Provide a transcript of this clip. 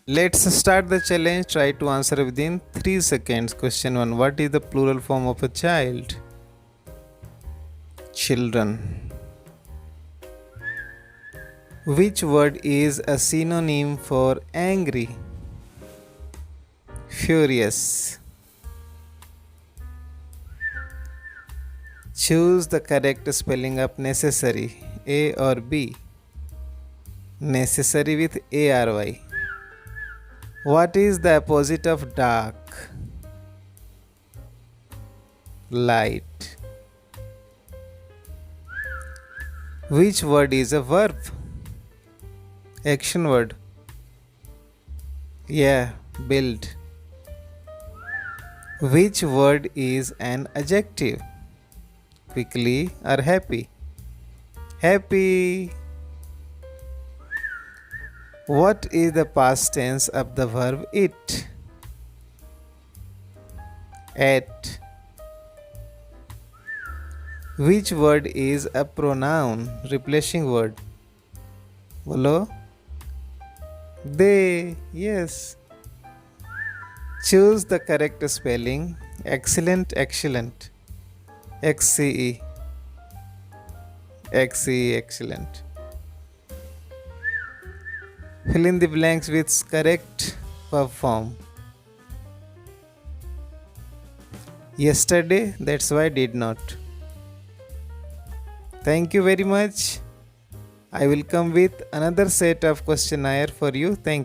Let's start the challenge. Try to answer within 3 seconds. Question 1. What is the plural form of a child? Children. Which word is a synonym for angry? Furious. Choose the correct spelling of necessary. A or B? Necessary with ARY. What is the opposite of dark? Light. Which word is a verb? Action word. Yeah, build. Which word is an adjective? Quickly or happy? Happy. What is the past tense of the verb it? Ate. Which word is a pronoun? Replacing word. Bolo. They. Yes. Choose the correct spelling. Excellent, excellent. XCE. XCE, excellent. Fill in the blanks with correct verb form. Yesterday, that's why did not. Thank you very much. I will come with another set of questionnaire for you. Thank you.